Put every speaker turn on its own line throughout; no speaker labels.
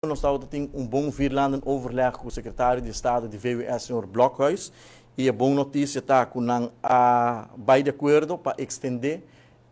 Nós estamos tendo bom virlanden overleg com o secretário de Estado de VWS, senhor Blokhuis, e a boa notícia está que nós vai de acordo para estender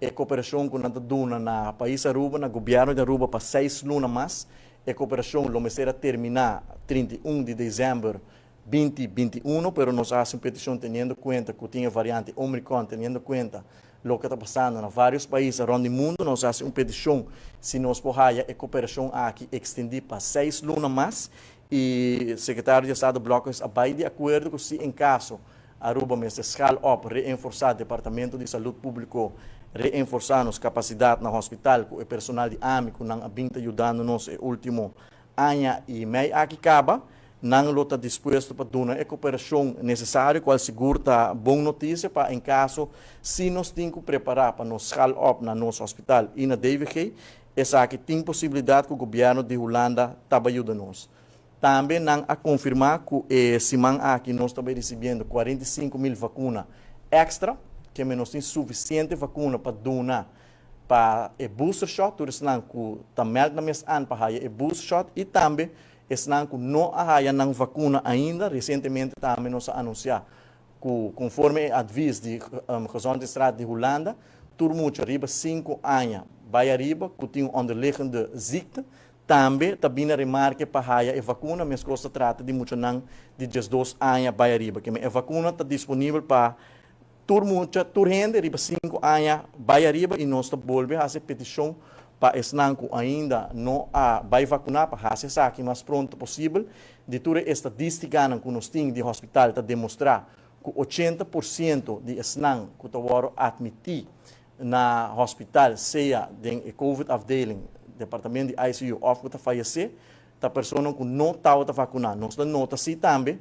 a cooperação que nós estamos na país Aruba, no governo de Aruba, para 6 lunas mais. A cooperação vai terminar 31 de dezembro de 2021, mas nós fazemos uma petição tendo em conta que tinha variante Omicron, tendo em conta o que está passando em vários países ao redor do mundo. Nós fazemos uma petição se nós podemos a cooperação aqui extender para 6 lunas mais. E o secretário de Estado Blokhuis vai de acordo com se em caso Aruba mesmo escala up, reforçar o Departamento de Saúde Pública, reforçar as capacidades no hospital, com o personal de AMI, que não está ajudando nos último ano e meio aqui acaba. Não está disposto para dar a cooperação necessária, qual segura boa notícia para em caso se nós temos que preparar para nos escalar up no nosso hospital e na DVG, essa aqui tem possibilidade que o governo de Holanda está ajudando-nos. Também não a confirmar que semana aqui nós estamos recebendo 45.000 vacinas extra, que nós temos suficiente vacuna para donar para o booster shot, por isso não que também na mês ano para o booster shot e também não que não há não vacuna ainda. Recentemente também nós anunciar que conforme aviso de Gezondheid de Estrada de Holanda, turmucho arriba 5 anos vai arriba que tem underliggende ziekte. Também a remarca para a vacuna, mas que se trata de muito não de 2 anos vai arriba, que a vacuna está disponível para turrende arriba 5 anos vai arriba e nós estamos voltando a fazer petição para esse que ainda não vai vacinar para fazer isso aqui o mais pronto possível. De toda a estatística que nós temos de hospital está demonstrar que 80% de esse que estão admitidos na hospital, seja em COVID afdeling, departamento de ICU, ou que está falecer, a pessoa que não está vacunada. Nós nota assim também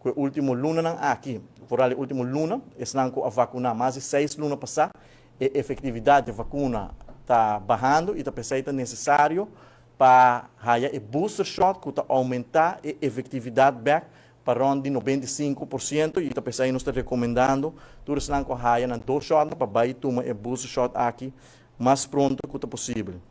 que o último luna aqui, por o último luna, esse que a vacunar mais de 6 lunas passar, a efetividade da vacuna está bajando e está pensando necessário para o booster shot que está aumentar a efetividade back para onde 95% e está pensando nós está recomendando todos os que há 2 shots para vai tomar o booster shot aqui mais pronto que possível.